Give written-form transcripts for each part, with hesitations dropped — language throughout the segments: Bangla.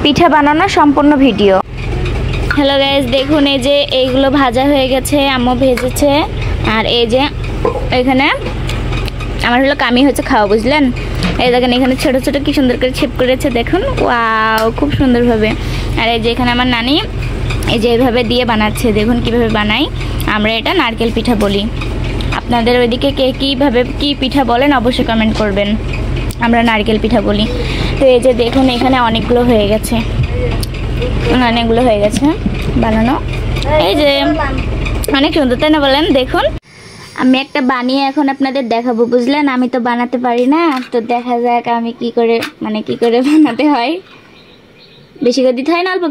পিঠা বানানোর সম্পূর্ণ ভিডিও। হ্যালো গাইস, দেখুন এই যে এইগুলো ভাজা হয়ে গেছে, আম্মু ভেজেছে। আর এই যে এখানে আমার হলো কামি হচ্ছে খাওয়া, বুঝলেন? এই দেখেন এখানে ছোট ছোট কি সুন্দর করে শেপ করেছে, দেখুন ওয়াও খুব সুন্দরভাবে। আর এই যে এখানে আমার নানি এই যে এইভাবে দিয়ে বানাচ্ছে, দেখুন কিভাবে বানাই। আমরা এটা নারকেল পিঠা বলি। আপনাদের ওইদিকে কে কীভাবে কি পিঠা বলেন অবশ্যই কমেন্ট করবেন। আমরা নারকেল পিঠা বলি। তো এই যে দেখুন এখানে অনেকগুলো হয়ে গেছে বানানো। এই যে অনেক সুন্দর, তাই না বলেন? দেখুন আমি একটা বানিয়ে এখন আপনাদের দেখাবো, বুঝলেন? আমি তো বানাতে পারি না, তো দেখা যাক আমি কি করে বানাতে হয়। বেশি করে দিতে হয় না অল্প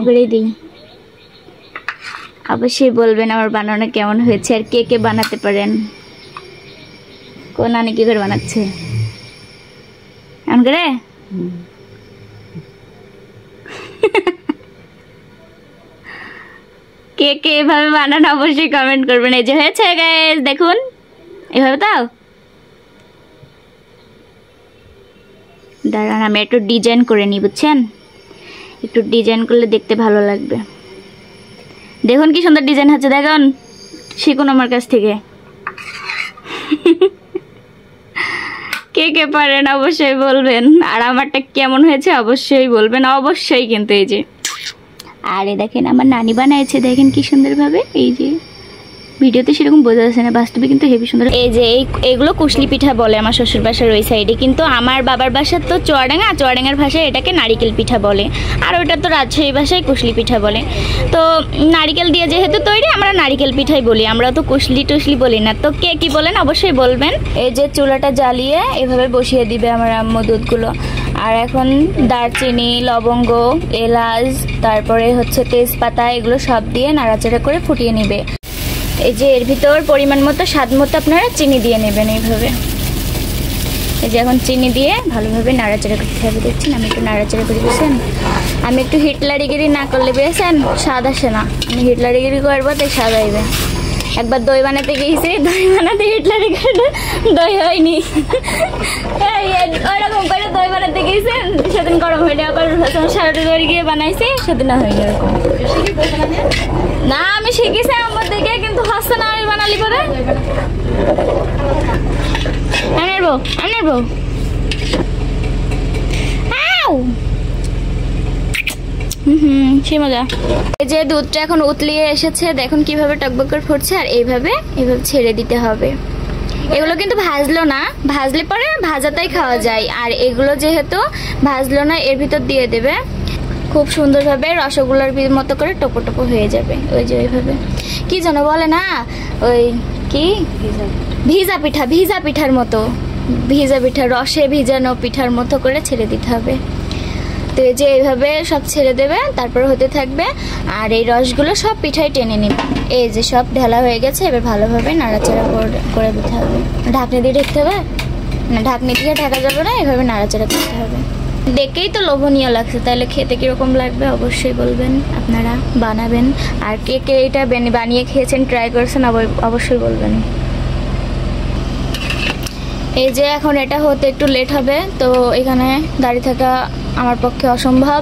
করেই দিই। অবশ্যই বলবেন আমার বানানো কেমন হয়েছে, আর কে কে বানাতে পারেন। কোন নানি কি করে বানাচ্ছে এমন করে? কে কে এভাবে বানান অবশ্যই কমেন্ট করবেন। এই যে হয়েছে গাইস, দেখুন এভাবে। তাও দাঁড়ান আমি একটু ডিজাইন করে নিই, বুঝছেন? একটু ডিজাইন করলে দেখতে ভালো লাগবে। দেখুন কি সুন্দর ডিজাইন হচ্ছে, দেখুন। শিখুন আমার কাছ থেকে। কে কে পারেন অবশ্যই বলবেন, আর আমারটা কেমন হয়েছে অবশ্যই বলবেন, অবশ্যই। কিন্তু এই যে আরে দেখেন আমার নানি বানাইছে, দেখেন কি সুন্দরভাবে। এই যে ভিডিওতে সেরকম বোঝা যাচ্ছে না, বাস্তবে কিন্তু হেভি সুন্দর। এই যে এইগুলো কুশলি পিঠা বলে আমার শ্বশুর বাসার ওই সাইডে, কিন্তু আমার বাবার বাসার তো চুয়াডাঙ্গার ভাষায় এটাকে নারিকেল পিঠা বলে, আর ওইটা তো রাজশাহী ভাষায় কুশলি পিঠা বলে। তো নারিকেল দিয়ে যেহেতু তৈরি, আমরা নারিকেল পিঠাই বলি, আমরা তো কুশলি টুশলি বলি না। তো কে কি বলেন অবশ্যই বলবেন। এই যে চুলাটা জ্বালিয়ে এভাবে বসিয়ে দিবে আমার আম্মু দুধগুলো। আর এখন দারচিনি, লবঙ্গ, এলাচ, তারপরে হচ্ছে তেজপাতা, এগুলো সব দিয়ে নাড়াচাড়া করে ফুটিয়ে নিবে। এই যে এর ভিতর পরিমাণ মতো স্বাদ মতো আপনারা চিনি দিয়ে নেবেন এইভাবে। এই যে এখন চিনি দিয়ে ভালোভাবে নাড়াচাড়া করতে হবে। দেখছেন আমি একটু নাড়াচাড়া করে দিয়েছেন। আমি একটু হিটলারিগিরি না করলে বেছেন স্বাদ আসে না। আমি হিটলারিগিরি করবো তাই স্বাদ আইবে। একবার দই বানাতে গিয়েছি, দই বানাতে হিটলারিগিরি দই হয়নি। ওইরকম করে দই বানাতে গিয়েছেন, সেদিন গরম হয়ে আবার সারাটা দই গিয়ে বানাইছি, সেদিন না হয়নি এরকম। না আমি শিখেছি আমার দিকে, কিন্তু হচ্ছে না। আমি বানালি পরে আনবো। সেই মজা। এই যে দুধটা এখন উতলিয়ে এসেছে, দেখুন কিভাবে টকবক করে ফুটছে। আর এইভাবে ছেড়ে দিতে হবে। এগুলো কিন্তু ভাজলো না, ভাজলে পরে ভাজাটাই খাওয়া যায়। আর এগুলো যেহেতু ভাজলো না, এর ভিতর দিয়ে দেবে, খুব সুন্দরভাবে রসগোল্লার মতো করে টোপো টোপো হয়ে যাবে। ওই যে ওইভাবে কি যেন বলে না, ওই কি ভিজা পিঠার মতো, রসে ভিজানো পিঠার মতো করে ছেড়ে দিতে হবে। তো এই যে এইভাবে সব ছেড়ে দেবে, তারপর হতে থাকবে। আর এই রসগুলো সব পিঠায় টেনে নেবে। এই যে সব ঢালা হয়ে গেছে, এবার ভালোভাবে নাড়াচাড়া করে দিতে হবে। ঢাকনি দিয়ে ঢাকতে হবে না, ঢাকনি দিয়ে ঢাকা যাবে না, এভাবে নাড়াচাড়া করতে হবে। দেখেই তো লোভনীয় লাগছে, তাহলে খেতে কিরকম লাগবে অবশ্যই বলবেন, আপনারা বানাবেন। আর কে কে এটা বানিয়ে খেয়েছেন, ট্রাই করেছেন অবশ্যই বলবেন। এই যে এখন এটা হতে একটু লেট হবে, তো এখানে দাঁড়িয়ে থাকা আমার পক্ষে অসম্ভব।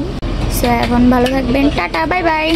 এখন ভালো থাকবেন, টাটা, বাই বাই।